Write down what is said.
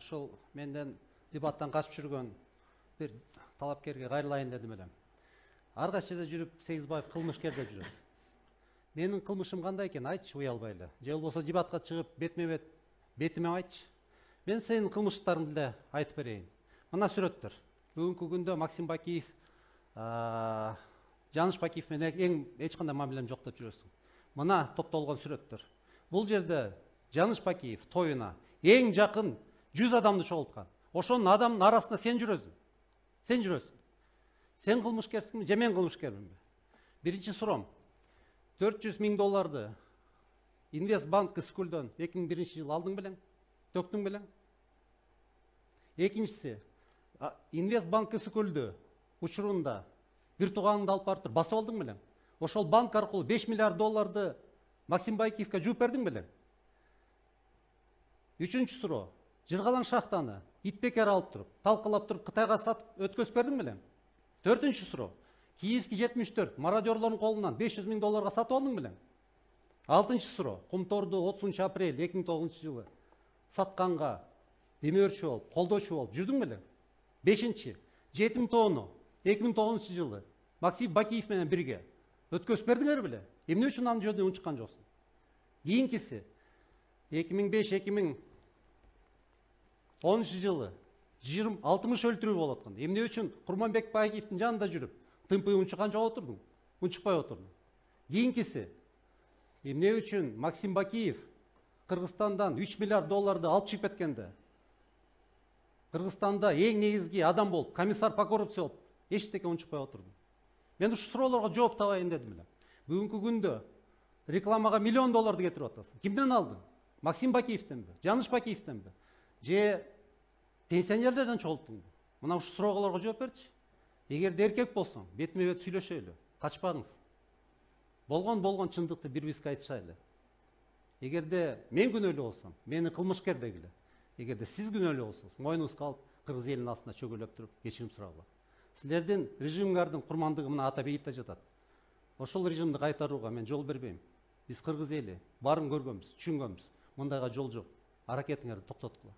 ушул менден дебаттан качып жүргөн бир талапкерге кайрылайын дедим элем. Ар кайсы жерде жүрүп Сегизбаев кылмышкер деп жүрөт. Менин кылмышым кандай экен, айтчы уялбай эле. Же болбосо дебатка чыгып бетме-бет бетиме айтчы. Мен сенин кылмыштарыңды эле айтып берейин. Мына сүрөттөр. Бүгүнкү күндө Максим Бакиев, Жаныш Бакиев менен эң эч кандай мамилем жок деп жүрөсүң. Мына топтолгон сүрөттөр. Бул жерде Жаныш Бакиев тоюна эң жакын 100 адамды чогулткан. Ошонун адамдын арасында сен жүрөсүң. Сен жүрөсүң. Сен кылмышкерсиңби же мен кылмышкерминби? Биринчи суроом. 400 000 долларды Инвестбанк Скулдон 2001 жылы алдың белең? Төктүң белең? Экинчиси, Инвестбанк Скулду учурунда бир тууганыңды алып барып басып алдың белең? Ошол банк аркылуу 5 миллиард долларды Максим Бакиевке жууп бердиң белең? Үчүнчү суроо. Жыргалаң шахтаны итбекер алып туруп, талкалап туруп Кытайга сатып өткөзүп бердиң белең? Төртүнчү суроо. Киевский 74 мародерлордун колунан 500 000 долларга сатып алдың белең? Алтынчы суроо. Кумторду 30 апрель 2009 жылы сатканга демөөрчү болуп, колдоочу болуп жүрдүң белең? Бешинчи. Жетим тоону 2009 жылы Максим Бакиев менен бирге өткөзүп бердиңер беле? Эмне үчүн анын жөнүндө унчуккан жоксуң? Кийинкиси 2005-2010 жылы 60 өлтүрүү болуп аткан. Эмне үчүн Курманбек Бакиевдин жанында жүрүп, тымпый унчуккан жок отурдуң? Унчукпай отурдуң. Кийинкиси эмне үчүн Максим Бакиев Кыргызстандан 3 миллиард долларды алып чыгып кеткенде, Кыргызстанда эң негизги адам болуп, комиссар по коррупция болуп, эчтеке унчукпай отурдуң? Мен ушул суроолорго жооп табайын дедим эле. Бүгүнкү күндө рекламага $1 000 000 кетирип атасың. Кимден алдың? Максим Бакиевденби? Жаныш Бакиевденби? Же пенсионерлерден чогулттуңбу? Мына ушул суроолорго жооп берчи. Эгерде эркек болсоң, бетме-бет сүйлөшөлү, качпаңыз. Болгон чындыкты бир-бирибизге айтышайлы. Эгерде мен күнөөлүү болсом, мени кылмышкер дегиле. Эгерде сиз күнөөлүү болсоңуз, мойнуңузга алып, кыргыз элинин астына чөгөлөп туруп, кечирим сурагыла. Силердин режимдардын курмандыгы мына Атабекте жатат. Ошол режимди кайтарууга мен жол бербейм. Биз кыргыз эли баарын көргөнбүз, түшүнгөнбүз. Мындайга жол жок. Аракетиңерди токтоткула.